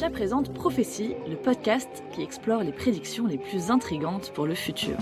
Erika présente Prophétie, le podcast qui explore les prédictions les plus intrigantes pour le futur.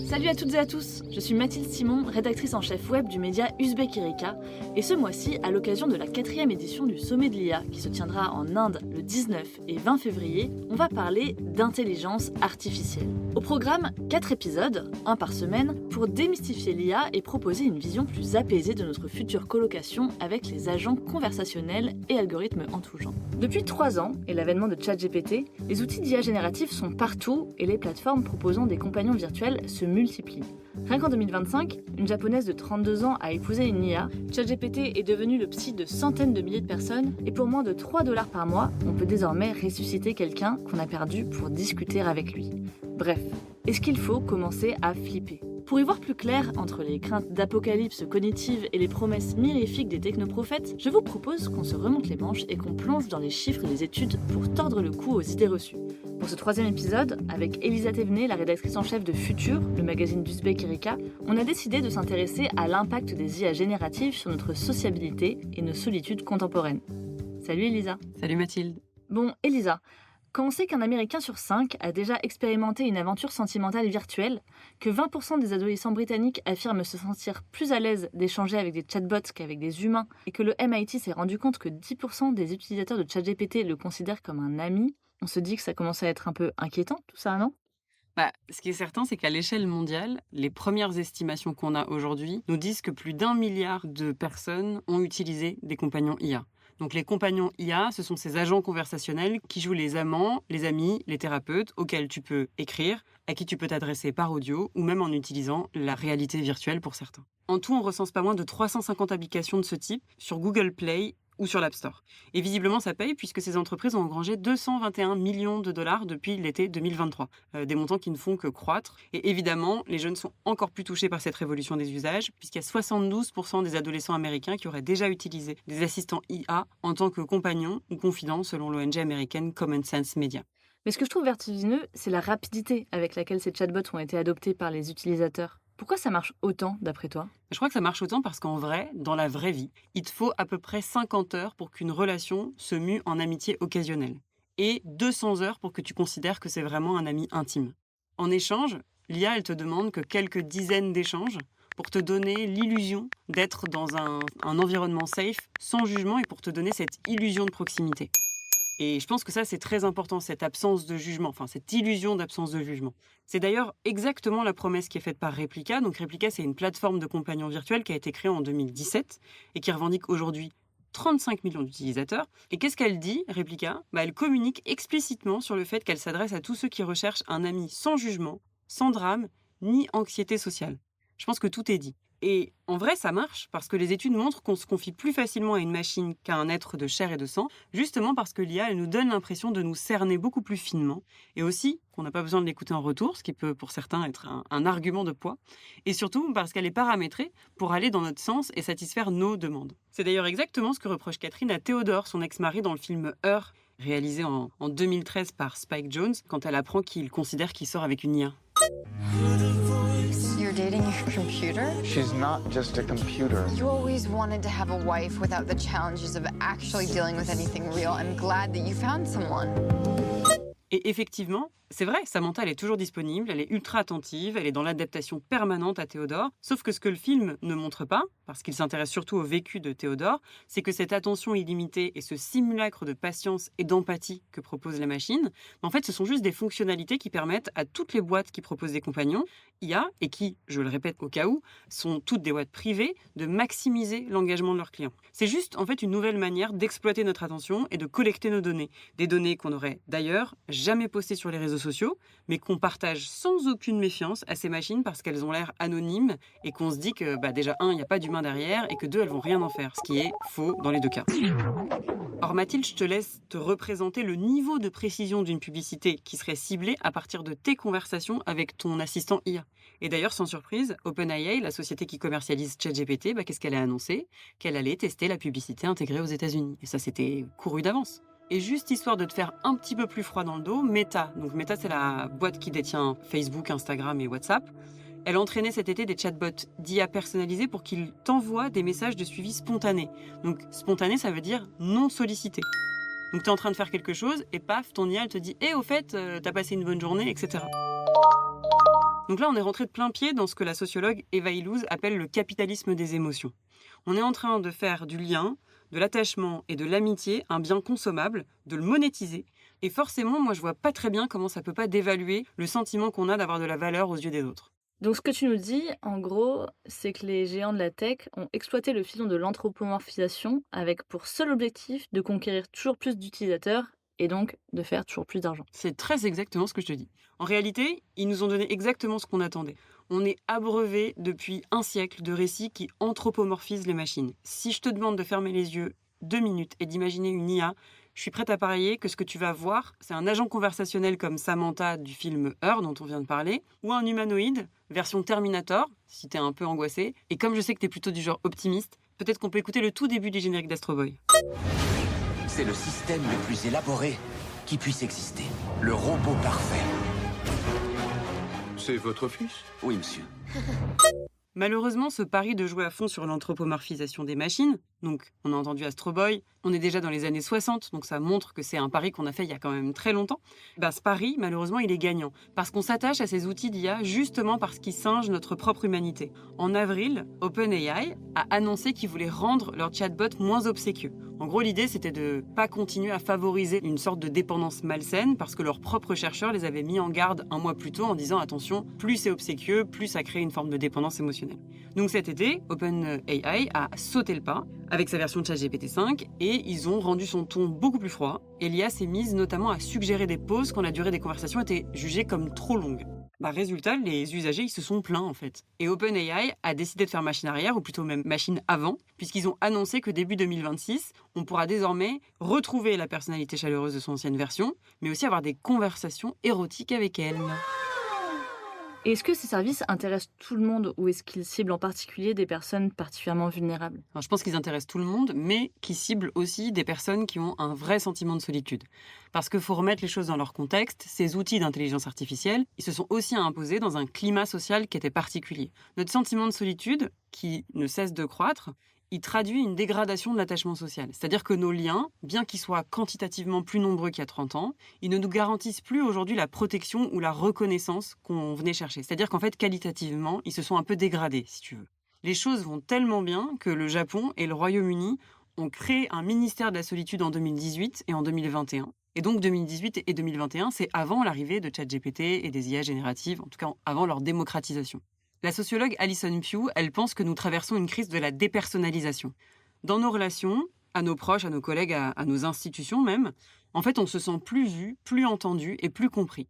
Salut à toutes et à tous, je suis Mathilde Simon, rédactrice en chef web du média Uzbek Erika, et ce mois-ci, à l'occasion de la 4e édition du Sommet de l'IA, qui se tiendra en Inde le 19 et 20 février, on va parler d'intelligence artificielle. Au programme, 4 épisodes, un par semaine, pour démystifier l'IA et proposer une vision plus apaisée de notre future colocation avec les agents conversationnels et algorithmes en tout genre. Depuis 3 ans, et l'avènement de ChatGPT, les outils d'IA génératifs sont partout et les plateformes proposant des compagnons virtuels se multiplient. Rien qu'en 2025, une japonaise de 32 ans a épousé une IA, ChatGPT est devenu le psy de centaines de milliers de personnes, et pour moins de 3 $ par mois, on peut désormais ressusciter quelqu'un qu'on a perdu pour discuter avec lui. Bref, est-ce qu'il faut commencer à flipper ? Pour y voir plus clair entre les craintes d'apocalypse cognitive et les promesses mirifiques des technoprophètes, je vous propose qu'on se remonte les manches et qu'on plonge dans les chiffres et les études pour tordre le cou aux idées reçues. Pour ce 3e épisode, avec Elisa Thévenet, la rédactrice en chef de Futur, le magazine d'Uzbek Erika, on a décidé de s'intéresser à l'impact des IA génératives sur notre sociabilité et nos solitudes contemporaines. Salut Elisa. Salut Mathilde. Bon, Elisa, quand on sait qu'un Américain sur 5 a déjà expérimenté une aventure sentimentale virtuelle, que 20% des adolescents britanniques affirment se sentir plus à l'aise d'échanger avec des chatbots qu'avec des humains, et que le MIT s'est rendu compte que 10% des utilisateurs de ChatGPT le considèrent comme un ami, on se dit que ça commence à être un peu inquiétant tout ça, non ? Ce qui est certain, c'est qu'à l'échelle mondiale, les premières estimations qu'on a aujourd'hui nous disent que plus d'1 milliard de personnes ont utilisé des compagnons IA. Donc les compagnons IA, ce sont ces agents conversationnels qui jouent les amants, les amis, les thérapeutes, auxquels tu peux écrire, à qui tu peux t'adresser par audio ou même en utilisant la réalité virtuelle pour certains. En tout, on recense pas moins de 350 applications de ce type sur Google Play ou sur l'App Store. Et visiblement, ça paye puisque ces entreprises ont engrangé 221 millions de dollars depuis l'été 2023. Des montants qui ne font que croître. Et évidemment, les jeunes sont encore plus touchés par cette révolution des usages puisqu'il y a 72% des adolescents américains qui auraient déjà utilisé des assistants IA en tant que compagnons ou confidents selon l'ONG américaine Common Sense Media. Mais ce que je trouve vertigineux, c'est la rapidité avec laquelle ces chatbots ont été adoptés par les utilisateurs. Pourquoi ça marche autant, d'après toi ? Je crois que ça marche autant parce qu'en vrai, dans la vraie vie, il te faut à peu près 50 heures pour qu'une relation se mue en amitié occasionnelle. Et 200 heures pour que tu considères que c'est vraiment un ami intime. En échange, l'IA, elle te demande que quelques dizaines d'échanges pour te donner l'illusion d'être dans un environnement safe, sans jugement, et pour te donner cette illusion de proximité. Et je pense que ça, c'est très important, cette absence de jugement, cette illusion d'absence de jugement. C'est d'ailleurs exactement la promesse qui est faite par Replika. Donc Replika, c'est une plateforme de compagnons virtuels qui a été créée en 2017 et qui revendique aujourd'hui 35 millions d'utilisateurs. Et qu'est-ce qu'elle dit, Replika ? Elle communique explicitement sur le fait qu'elle s'adresse à tous ceux qui recherchent un ami sans jugement, sans drame, ni anxiété sociale. Je pense que tout est dit. Et en vrai, ça marche, parce que les études montrent qu'on se confie plus facilement à une machine qu'à un être de chair et de sang, justement parce que l'IA, elle nous donne l'impression de nous cerner beaucoup plus finement, et aussi qu'on n'a pas besoin de l'écouter en retour, ce qui peut pour certains être un argument de poids, et surtout parce qu'elle est paramétrée pour aller dans notre sens et satisfaire nos demandes. C'est d'ailleurs exactement ce que reproche Catherine à Théodore, son ex-mari, dans le film Her, réalisé en 2013 par Spike Jonze, quand elle apprend qu'il considère qu'il sort avec une IA. You're dating your computer? She's not just a computer. You always wanted to have a wife without the challenges of actually dealing with anything real. I'm glad that you found someone. Et effectivement, c'est vrai, Samantha, elle est toujours disponible, elle est ultra attentive, elle est dans l'adaptation permanente à Théodore. Sauf que ce que le film ne montre pas, parce qu'il s'intéresse surtout au vécu de Théodore, c'est que cette attention illimitée et ce simulacre de patience et d'empathie que propose la machine, en fait, ce sont juste des fonctionnalités qui permettent à toutes les boîtes qui proposent des compagnons, IA, et qui, je le répète au cas où, sont toutes des boîtes privées, de maximiser l'engagement de leurs clients. C'est juste, en fait, une nouvelle manière d'exploiter notre attention et de collecter nos données. Des données qu'on n'aurait d'ailleurs jamais postées sur les réseaux sociaux, mais qu'on partage sans aucune méfiance à ces machines parce qu'elles ont l'air anonymes et qu'on se dit que déjà, un, il n'y a pas d'humain derrière et que deux, elles vont rien en faire, ce qui est faux dans les deux cas. Or Mathilde, je te laisse te représenter le niveau de précision d'une publicité qui serait ciblée à partir de tes conversations avec ton assistant IA. Et d'ailleurs, sans surprise, OpenAI, la société qui commercialise ChatGPT, qu'est-ce qu'elle a annoncé ? Qu'elle allait tester la publicité intégrée aux États-Unis. Et ça, c'était couru d'avance. Et juste histoire de te faire un petit peu plus froid dans le dos, Meta, donc Meta, c'est la boîte qui détient Facebook, Instagram et WhatsApp, elle a entraîné cet été des chatbots d'IA personnalisés pour qu'ils t'envoient des messages de suivi spontané. Donc spontané, ça veut dire non sollicité. Donc tu es en train de faire quelque chose et paf, ton IA elle te dit « au fait, t'as passé une bonne journée, etc. » Donc là, on est rentré de plein pied dans ce que la sociologue Eva Illouz appelle le capitalisme des émotions. On est en train de faire du lien, de l'attachement et de l'amitié un bien consommable, de le monétiser. Et forcément, moi, je vois pas très bien comment ça peut pas dévaluer le sentiment qu'on a d'avoir de la valeur aux yeux des autres. Donc ce que tu nous dis, en gros, c'est que les géants de la tech ont exploité le filon de l'anthropomorphisation avec pour seul objectif de conquérir toujours plus d'utilisateurs et donc de faire toujours plus d'argent. C'est très exactement ce que je te dis. En réalité, ils nous ont donné exactement ce qu'on attendait. On est abreuvé depuis un siècle de récits qui anthropomorphisent les machines. Si je te demande de fermer les yeux 2 minutes et d'imaginer une IA, je suis prête à parier que ce que tu vas voir, c'est un agent conversationnel comme Samantha du film Her dont on vient de parler, ou un humanoïde, version Terminator, si t'es un peu angoissé. Et comme je sais que t'es plutôt du genre optimiste, peut-être qu'on peut écouter le tout début du générique d'Astro Boy. C'est le système le plus élaboré qui puisse exister. Le robot parfait. C'est votre fils ? Oui, monsieur. Malheureusement, ce pari de jouer à fond sur l'anthropomorphisation des machines, donc on a entendu Astro Boy, on est déjà dans les années 60, donc ça montre que c'est un pari qu'on a fait il y a quand même très longtemps, ce pari, malheureusement, il est gagnant, parce qu'on s'attache à ces outils d'IA justement parce qu'ils singent notre propre humanité. En avril, OpenAI a annoncé qu'ils voulaient rendre leur chatbot moins obséquieux. En gros, l'idée, c'était de pas continuer à favoriser une sorte de dépendance malsaine parce que leurs propres chercheurs les avaient mis en garde un mois plus tôt en disant « Attention, plus c'est obséquieux, plus ça crée une forme de dépendance émotionnelle ». Donc cet été, OpenAI a sauté le pas avec sa version de ChatGPT 5 et ils ont rendu son ton beaucoup plus froid. Et l'IA s'est mise notamment à suggérer des pauses quand la durée des conversations était jugée comme trop longue. Résultat, les usagers ils se sont plaints en fait. Et OpenAI a décidé de faire machine arrière, ou plutôt même machine avant, puisqu'ils ont annoncé que début 2026, on pourra désormais retrouver la personnalité chaleureuse de son ancienne version, mais aussi avoir des conversations érotiques avec elle. Et est-ce que ces services intéressent tout le monde ou est-ce qu'ils ciblent en particulier des personnes particulièrement vulnérables ? Alors, je pense qu'ils intéressent tout le monde, mais qui ciblent aussi des personnes qui ont un vrai sentiment de solitude. Parce qu'il faut remettre les choses dans leur contexte, ces outils d'intelligence artificielle, ils se sont aussi imposés dans un climat social qui était particulier. Notre sentiment de solitude, qui ne cesse de croître, il traduit une dégradation de l'attachement social. C'est-à-dire que nos liens, bien qu'ils soient quantitativement plus nombreux qu'il y a 30 ans, ils ne nous garantissent plus aujourd'hui la protection ou la reconnaissance qu'on venait chercher. C'est-à-dire qu'en fait, qualitativement, ils se sont un peu dégradés, si tu veux. Les choses vont tellement bien que le Japon et le Royaume-Uni ont créé un ministère de la solitude en 2018 et en 2021. Et donc 2018 et 2021, c'est avant l'arrivée de ChatGPT et des IA génératives, en tout cas avant leur démocratisation. La sociologue Alison Pugh, elle pense que nous traversons une crise de la dépersonnalisation. Dans nos relations, à nos proches, à nos collègues, à nos institutions même, en fait, on se sent plus vu, plus entendu et plus compris.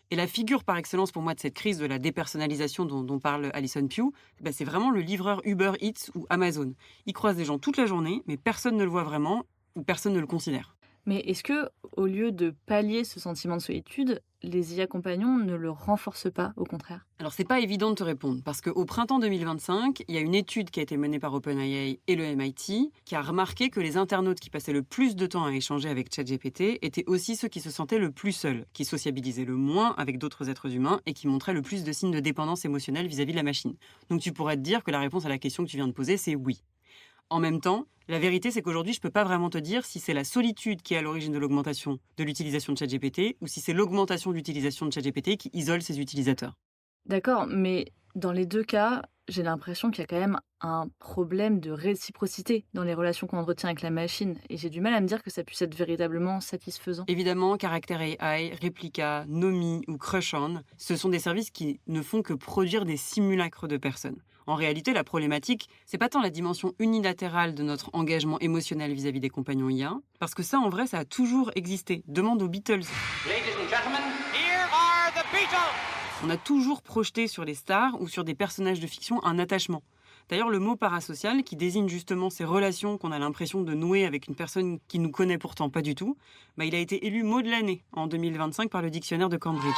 Et la figure par excellence pour moi de cette crise de la dépersonnalisation dont parle Alison Pugh, c'est vraiment le livreur Uber Eats ou Amazon. Il croise des gens toute la journée, mais personne ne le voit vraiment ou personne ne le considère. Mais est-ce que, au lieu de pallier ce sentiment de solitude, les IA compagnons ne le renforcent pas, au contraire ? Alors, c'est pas évident de te répondre, parce qu'au printemps 2025, il y a une étude qui a été menée par OpenAI et le MIT qui a remarqué que les internautes qui passaient le plus de temps à échanger avec ChatGPT étaient aussi ceux qui se sentaient le plus seuls, qui sociabilisaient le moins avec d'autres êtres humains et qui montraient le plus de signes de dépendance émotionnelle vis-à-vis de la machine. Donc, tu pourrais te dire que la réponse à la question que tu viens de poser, c'est oui. En même temps, la vérité, c'est qu'aujourd'hui, je ne peux pas vraiment te dire si c'est la solitude qui est à l'origine de l'augmentation de l'utilisation de ChatGPT ou si c'est l'augmentation de l'utilisation de ChatGPT qui isole ses utilisateurs. D'accord, mais dans les deux cas, j'ai l'impression qu'il y a quand même un problème de réciprocité dans les relations qu'on entretient avec la machine. Et j'ai du mal à me dire que ça puisse être véritablement satisfaisant. Évidemment, Character AI, Replica, Nomi ou Crush-On, ce sont des services qui ne font que produire des simulacres de personnes. En réalité, la problématique, c'est pas tant la dimension unilatérale de notre engagement émotionnel vis-à-vis des compagnons IA, parce que ça, en vrai, ça a toujours existé. Demande aux Beatles. Ladies and gentlemen, here are On a toujours projeté sur les stars ou sur des personnages de fiction un attachement. D'ailleurs, le mot parasocial, qui désigne justement ces relations qu'on a l'impression de nouer avec une personne qui nous connaît pourtant pas du tout, il a été élu mot de l'année en 2025 par le dictionnaire de Cambridge.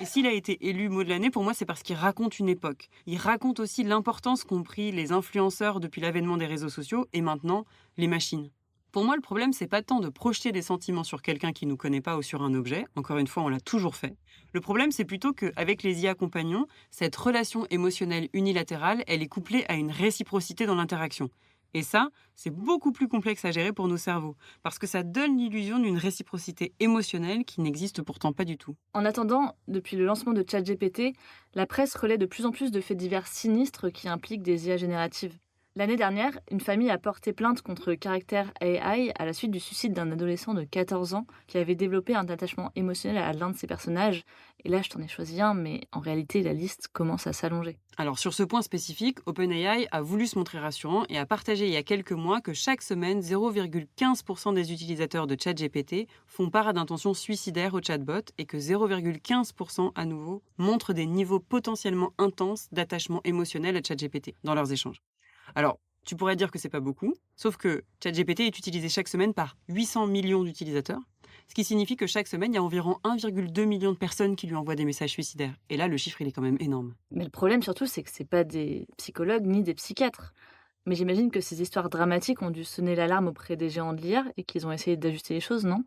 Et s'il a été élu mot de l'année, pour moi, c'est parce qu'il raconte une époque. Il raconte aussi l'importance qu'ont pris les influenceurs depuis l'avènement des réseaux sociaux et maintenant les machines. Pour moi, le problème, c'est pas tant de projeter des sentiments sur quelqu'un qui nous connaît pas ou sur un objet. Encore une fois, on l'a toujours fait. Le problème, c'est plutôt qu'avec les IA compagnons, cette relation émotionnelle unilatérale, elle est couplée à une réciprocité dans l'interaction. Et ça, c'est beaucoup plus complexe à gérer pour nos cerveaux, parce que ça donne l'illusion d'une réciprocité émotionnelle qui n'existe pourtant pas du tout. En attendant, depuis le lancement de ChatGPT, la presse relaie de plus en plus de faits divers sinistres qui impliquent des IA génératives. L'année dernière, une famille a porté plainte contre Character AI à la suite du suicide d'un adolescent de 14 ans qui avait développé un attachement émotionnel à l'un de ses personnages. Et là, je t'en ai choisi un, mais en réalité, la liste commence à s'allonger. Alors sur ce point spécifique, OpenAI a voulu se montrer rassurant et a partagé il y a quelques mois que chaque semaine, 0,15% des utilisateurs de ChatGPT font part d'intentions suicidaires au chatbot et que 0,15% à nouveau montrent des niveaux potentiellement intenses d'attachement émotionnel à ChatGPT dans leurs échanges. Alors, tu pourrais dire que c'est pas beaucoup, sauf que ChatGPT est utilisé chaque semaine par 800 millions d'utilisateurs, ce qui signifie que chaque semaine, il y a environ 1,2 million de personnes qui lui envoient des messages suicidaires. Et là, le chiffre, il est quand même énorme. Mais le problème surtout, c'est que c'est pas des psychologues ni des psychiatres. Mais j'imagine que ces histoires dramatiques ont dû sonner l'alarme auprès des géants de l'IA et qu'ils ont essayé d'ajuster les choses, non ?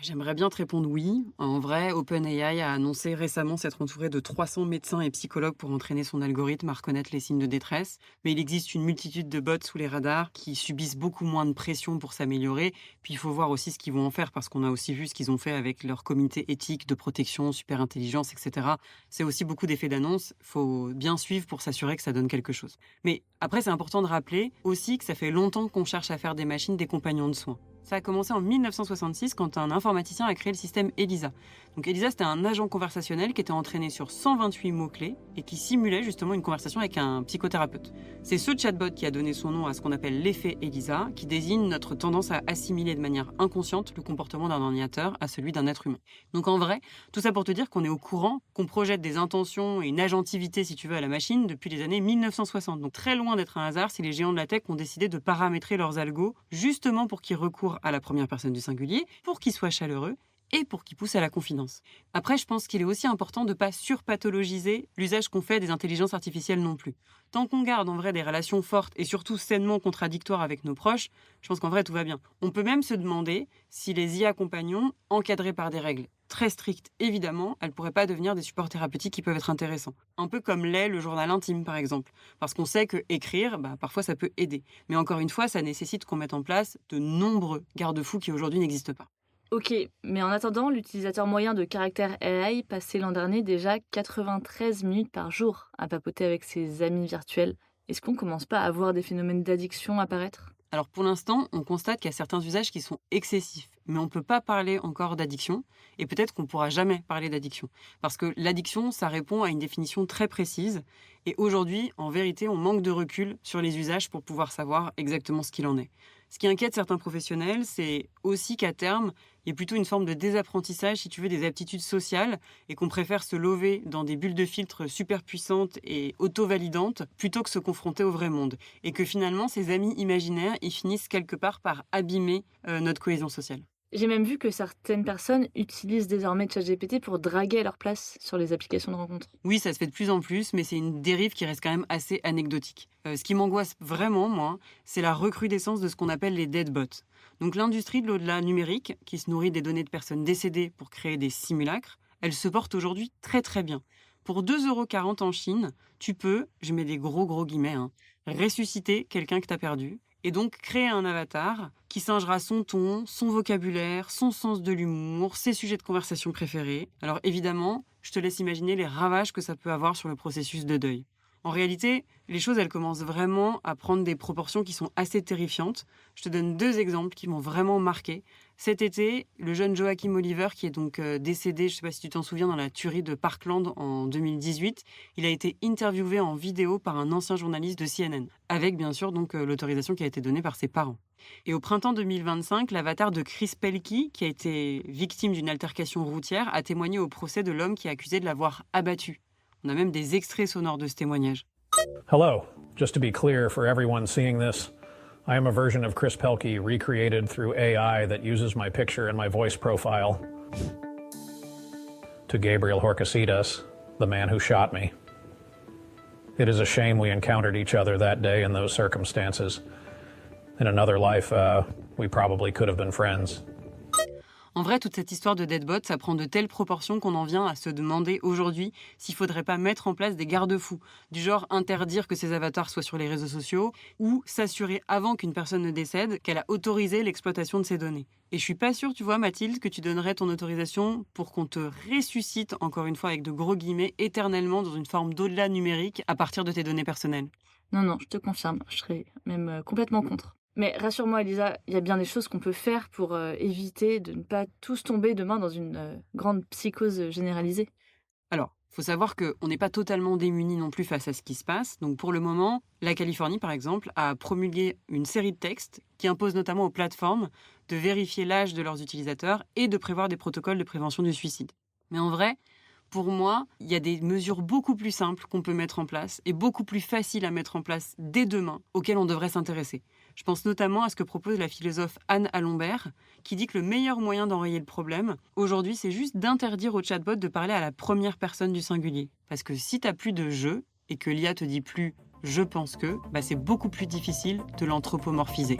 J'aimerais bien te répondre oui. En vrai, OpenAI a annoncé récemment s'être entouré de 300 médecins et psychologues pour entraîner son algorithme à reconnaître les signes de détresse. Mais il existe une multitude de bots sous les radars qui subissent beaucoup moins de pression pour s'améliorer. Puis il faut voir aussi ce qu'ils vont en faire parce qu'on a aussi vu ce qu'ils ont fait avec leur comité éthique de protection, super intelligence, etc. C'est aussi beaucoup d'effets d'annonce. Il faut bien suivre pour s'assurer que ça donne quelque chose. Mais après, c'est important de rappeler aussi que ça fait longtemps qu'on cherche à faire des machines des compagnons de soins. Ça a commencé en 1966 quand un informaticien a créé le système ELISA. Donc ELISA, c'était un agent conversationnel qui était entraîné sur 128 mots-clés et qui simulait justement une conversation avec un psychothérapeute. C'est ce chatbot qui a donné son nom à ce qu'on appelle l'effet ELISA, qui désigne notre tendance à assimiler de manière inconsciente le comportement d'un ordinateur à celui d'un être humain. Donc en vrai, tout ça pour te dire qu'on est au courant, qu'on projette des intentions et une agentivité, si tu veux, à la machine depuis les années 1960. Donc très loin d'être un hasard si les géants de la tech ont décidé de paramétrer leurs algos justement pour qu'ils recourent à la première personne du singulier, pour qu'ils soient chaleureux et pour qu'ils poussent à la confidence. Après, je pense qu'il est aussi important de ne pas surpathologiser l'usage qu'on fait des intelligences artificielles non plus. Tant qu'on garde en vrai des relations fortes et surtout sainement contradictoires avec nos proches, je pense qu'en vrai tout va bien. On peut même se demander si les IA compagnons, encadrés par des règles très strictes, évidemment, elles ne pourraient pas devenir des supports thérapeutiques qui peuvent être intéressants. Un peu comme l'est le journal intime, par exemple. Parce qu'on sait que écrire, parfois ça peut aider. Mais encore une fois, ça nécessite qu'on mette en place de nombreux garde-fous qui aujourd'hui n'existent pas. Ok, mais en attendant, l'utilisateur moyen de Character AI passait l'an dernier déjà 93 minutes par jour à papoter avec ses amis virtuels. Est-ce qu'on commence pas à voir des phénomènes d'addiction apparaître ? Alors pour l'instant, on constate qu'il y a certains usages qui sont excessifs, mais on ne peut pas parler encore d'addiction, et peut-être qu'on ne pourra jamais parler d'addiction. Parce que l'addiction, ça répond à une définition très précise, et aujourd'hui, en vérité, on manque de recul sur les usages pour pouvoir savoir exactement ce qu'il en est. Ce qui inquiète certains professionnels, c'est aussi qu'à terme, il y a plutôt une forme de désapprentissage, si tu veux, des aptitudes sociales, et qu'on préfère se lover dans des bulles de filtre super puissantes et auto-validantes, plutôt que se confronter au vrai monde. Et que finalement, ces amis imaginaires, ils finissent quelque part par abîmer notre cohésion sociale. J'ai même vu que certaines personnes utilisent désormais ChatGPT pour draguer à leur place sur les applications de rencontres. Oui, ça se fait de plus en plus, mais c'est une dérive qui reste quand même assez anecdotique. Ce qui m'angoisse vraiment, moi, c'est la recrudescence de ce qu'on appelle les deadbots. Donc l'industrie de l'au-delà numérique, qui se nourrit des données de personnes décédées pour créer des simulacres, elle se porte aujourd'hui très très bien. Pour 2,40 € en Chine, tu peux, je mets des gros guillemets, ressusciter quelqu'un que tu as perdu, et donc créer un avatar qui singera son ton, son vocabulaire, son sens de l'humour, ses sujets de conversation préférés. Alors évidemment, je te laisse imaginer les ravages que ça peut avoir sur le processus de deuil. En réalité, les choses, elles commencent vraiment à prendre des proportions qui sont assez terrifiantes. Je te donne 2 exemples qui m'ont vraiment marqué. Cet été, le jeune Joachim Oliver, qui est donc décédé, je ne sais pas si tu t'en souviens, dans la tuerie de Parkland en 2018, il a été interviewé en vidéo par un ancien journaliste de CNN, avec bien sûr donc l'autorisation qui a été donnée par ses parents. Et au printemps 2025, l'avatar de Chris Pelkey, qui a été victime d'une altercation routière, a témoigné au procès de l'homme qui est accusé de l'avoir abattu. On a même des extraits sonores de ce témoignage. Hello. Just to be clear for everyone seeing this, I am a version of Chris Pelkey recreated through AI that uses my picture and my voice profile. To Gabriel Horcasitas, the man who shot me. It is a shame we encountered each other that day in those circumstances. In another life, we probably could have been friends. En vrai, toute cette histoire de Deadbot, ça prend de telles proportions qu'on en vient à se demander aujourd'hui s'il ne faudrait pas mettre en place des garde-fous, du genre interdire que ces avatars soient sur les réseaux sociaux ou s'assurer avant qu'une personne ne décède qu'elle a autorisé l'exploitation de ses données. Et je suis pas sûre, tu vois Mathilde, que tu donnerais ton autorisation pour qu'on te ressuscite, encore une fois avec de gros guillemets, éternellement dans une forme d'au-delà numérique à partir de tes données personnelles. Non, je te confirme, je serais même complètement contre. Mais rassure-moi, Elisa, il y a bien des choses qu'on peut faire pour éviter de ne pas tous tomber demain dans une grande psychose généralisée. Alors, il faut savoir qu'on n'est pas totalement démunis non plus face à ce qui se passe. Donc pour le moment, la Californie, par exemple, a promulgué une série de textes qui imposent notamment aux plateformes de vérifier l'âge de leurs utilisateurs et de prévoir des protocoles de prévention du suicide. Mais en vrai, pour moi, il y a des mesures beaucoup plus simples qu'on peut mettre en place et beaucoup plus faciles à mettre en place dès demain, auxquelles on devrait s'intéresser. Je pense notamment à ce que propose la philosophe Anne Alombert, qui dit que le meilleur moyen d'enrayer le problème, aujourd'hui, c'est juste d'interdire au chatbot de parler à la première personne du singulier. Parce que si tu n'as plus de « je » et que l'IA te dit plus « je pense que », c'est beaucoup plus difficile de l'anthropomorphiser.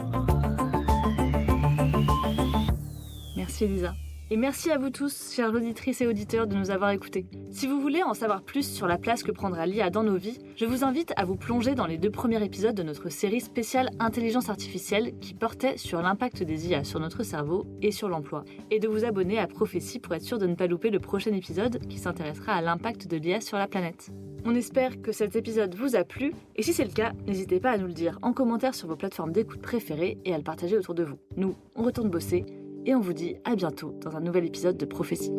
Merci Elisa. Et merci à vous tous, chères auditrices et auditeurs, de nous avoir écoutés. Si vous voulez en savoir plus sur la place que prendra l'IA dans nos vies, je vous invite à vous plonger dans les 2 premiers épisodes de notre série spéciale Intelligence artificielle qui portait sur l'impact des IA sur notre cerveau et sur l'emploi, et de vous abonner à Prophétie pour être sûr de ne pas louper le prochain épisode qui s'intéressera à l'impact de l'IA sur la planète. On espère que cet épisode vous a plu, et si c'est le cas, n'hésitez pas à nous le dire en commentaire sur vos plateformes d'écoute préférées et à le partager autour de vous. Nous, on retourne bosser, et on vous dit à bientôt dans un nouvel épisode de Prophétie.